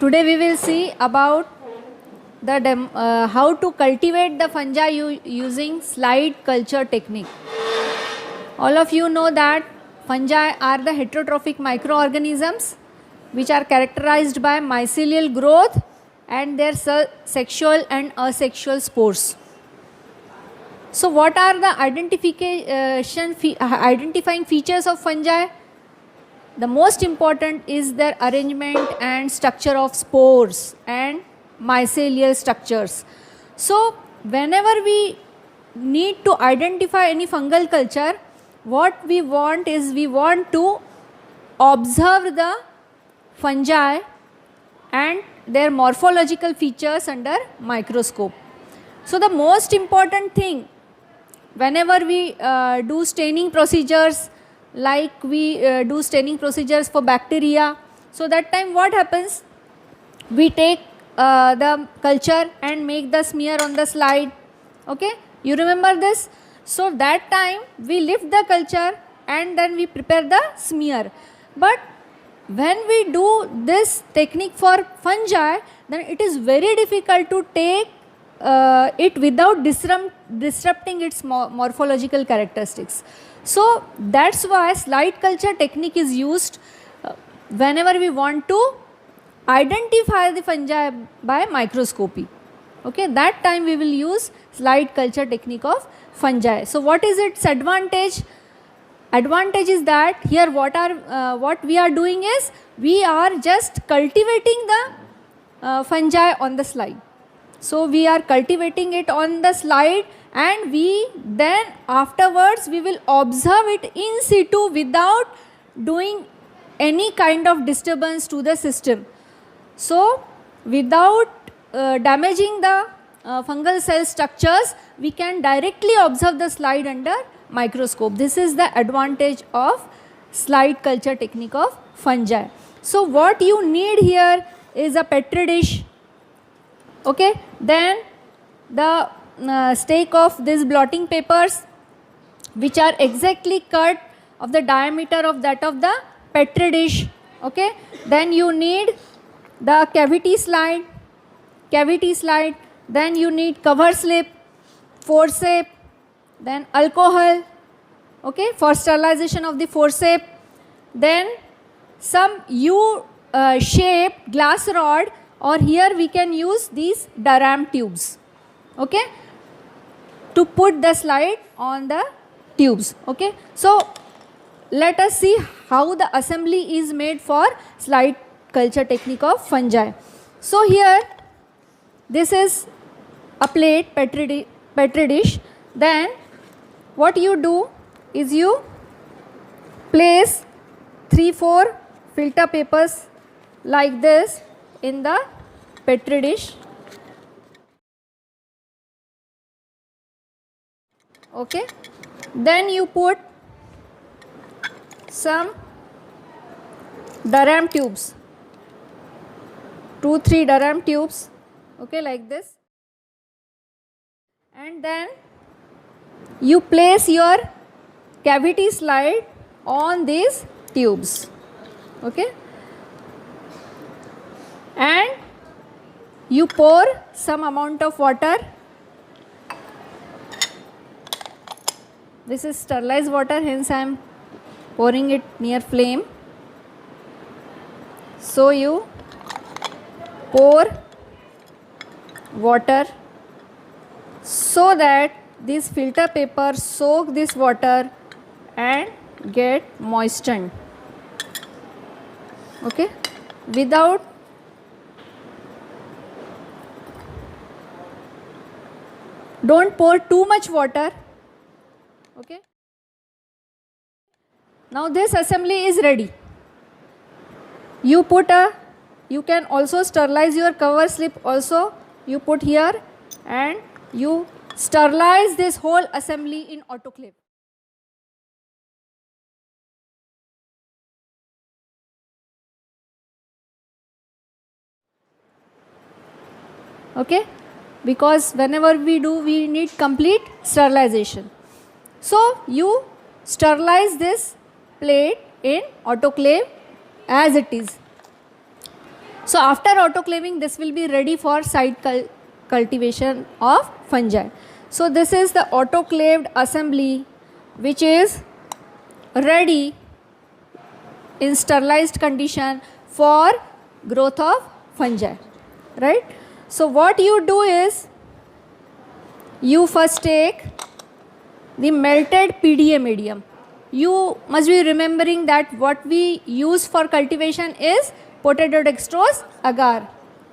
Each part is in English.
Today we will see about how to cultivate the fungi using slide culture technique. All of you know that fungi are the heterotrophic microorganisms which are characterized by mycelial growth and their sexual and asexual spores. So what are the identifying features of fungi? The most important is their arrangement and structure of spores and mycelial structures. So whenever we need to identify any fungal culture, what we want is we want to observe the fungi and their morphological features under microscope. So the most important thing whenever we do staining procedures, like we do staining procedures for bacteria, so that time what happens, we take the culture and make the smear on the slide. Okay, you remember this? So that time we lift the culture and then we prepare the smear. But when we do this technique for fungi, then it is very difficult to take it without disrupting its morphological characteristics. So that's why slide culture technique is used whenever we want to identify the fungi by microscopy. Okay, that time we will use slide culture technique of fungi. So what is its advantage? Advantage is that here what we are doing is we are just cultivating the fungi on the slide. So we are cultivating it on the slide, and we then afterwards we will observe it in situ without doing any kind of disturbance to the system. So without damaging the fungal cell structures, we can directly observe the slide under microscope. This is the advantage of slide culture technique of fungi. So what you need here is a petri dish. Okay, then the stake of these blotting papers which are exactly cut of the diameter of that of the petri dish. Okay, then you need the cavity slide, then you need cover slip, forceps, then alcohol, okay, for sterilization of the forceps, then some U-shaped glass rod, or here we can use these Durham tubes, okay, to put the slide on the tubes. Okay, so let us see how the assembly is made for slide culture technique of fungi. So here this is a plate, petri dish. Then what you do is you place 3-4 filter papers like this in the petri dish. Okay, then you put some Durham tubes, 2-3 Durham tubes, okay, like this, and then you place your cavity slide on these tubes. Okay, and you pour some amount of water. This is sterilized water, hence I am pouring it near flame. So you pour water so that this filter paper soak this water and get moistened. Okay, don't pour too much water. Okay, now this assembly is ready. You can also sterilize your cover slip also, you put here, and you sterilize this whole assembly in autoclave. Okay, because whenever we do, we need complete sterilization. So you sterilize this plate in autoclave as it is. So after autoclaving, this will be ready for site cultivation of fungi. So this is the autoclaved assembly which is ready in sterilized condition for growth of fungi, right? So what you do is, you first take the melted PDA medium. You must be remembering that what we use for cultivation is potato dextrose agar.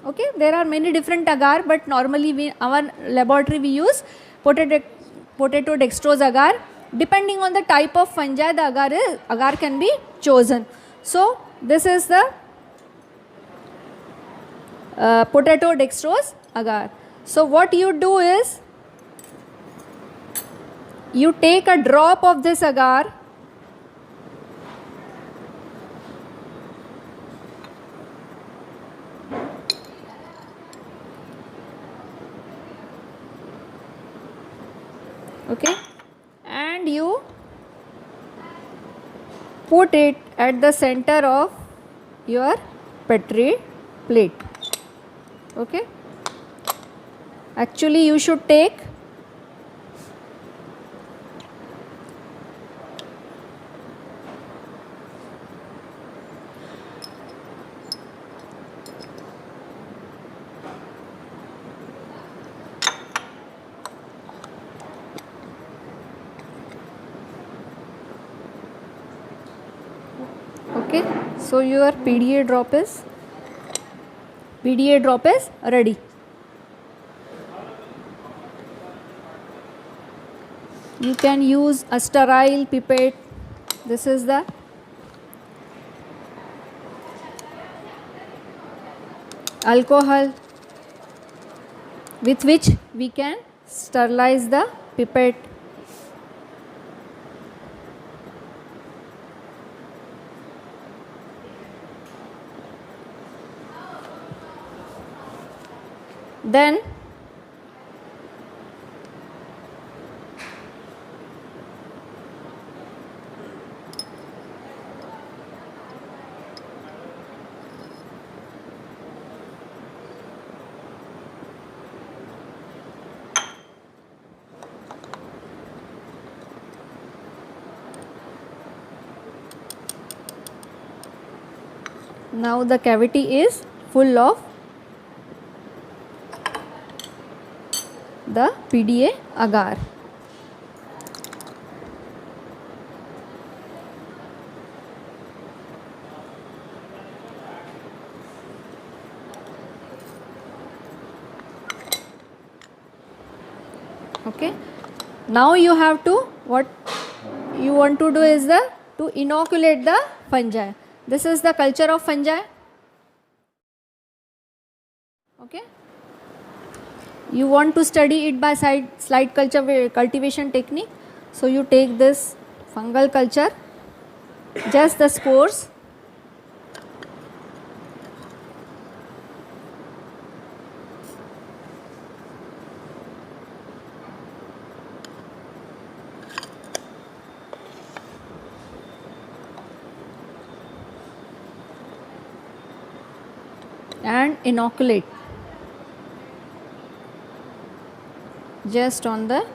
Okay, there are many different agar, but normally our laboratory we use potato dextrose agar. Depending on the type of fungi, the agar can be chosen. So this is the potato dextrose agar. So what you do is, you take a drop of this agar, okay, and you put it at the center of your Petri plate. Okay, actually you should take okay, so your PDA drop is ready. You can use a sterile pipette. This is the alcohol with which we can sterilize the pipette. Then now the cavity is full of the PDA agar. Okay, now you have to, what you want to do is to inoculate the fungi. This is the culture of fungi. Okay, you want to study it by slide cultivation technique. So you take this fungal culture, just the spores, and inoculate just on the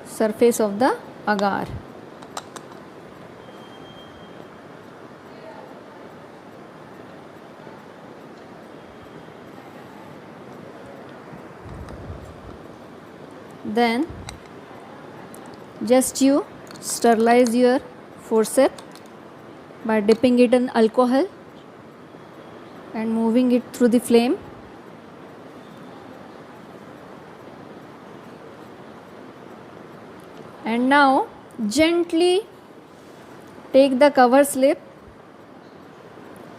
surface of the agar. Then just you sterilize your forceps by dipping it in alcohol and moving it through the flame. And now gently take the cover slip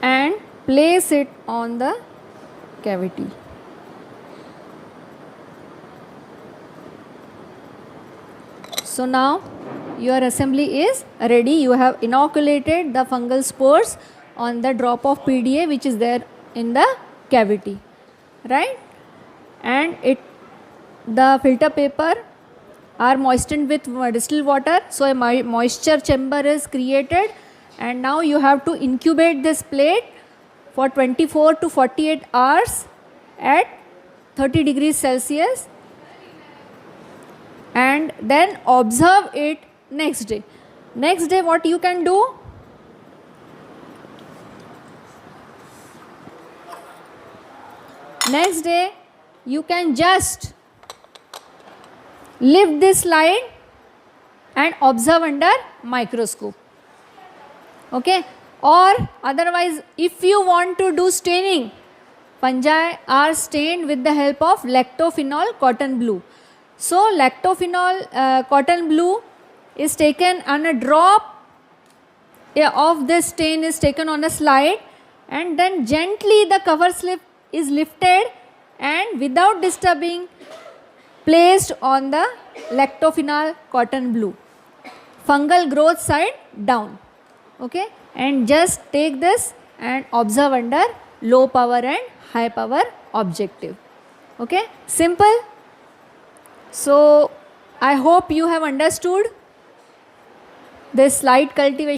and place it on the cavity. So now your assembly is ready. You have inoculated the fungal spores on the drop of PDA which is there in the cavity, right? And the filter paper are moistened with distilled water, so a moisture chamber is created and now you have to incubate this plate for 24 to 48 hours at 30 degrees Celsius, and then observe it next day. Next day what you can do? Next day you can just lift this slide and observe under microscope. Okay, or otherwise if you want to do staining, fungi are stained with the help of lactophenol cotton blue. So lactophenol cotton blue is taken on a drop of this stain is taken on a slide, and then gently the cover slip is lifted and without disturbing placed on the lactophenol cotton blue, fungal growth side down. Okay, and just take this and observe under low power and high power objective. Okay, simple. So I hope you have understood this slide cultivation.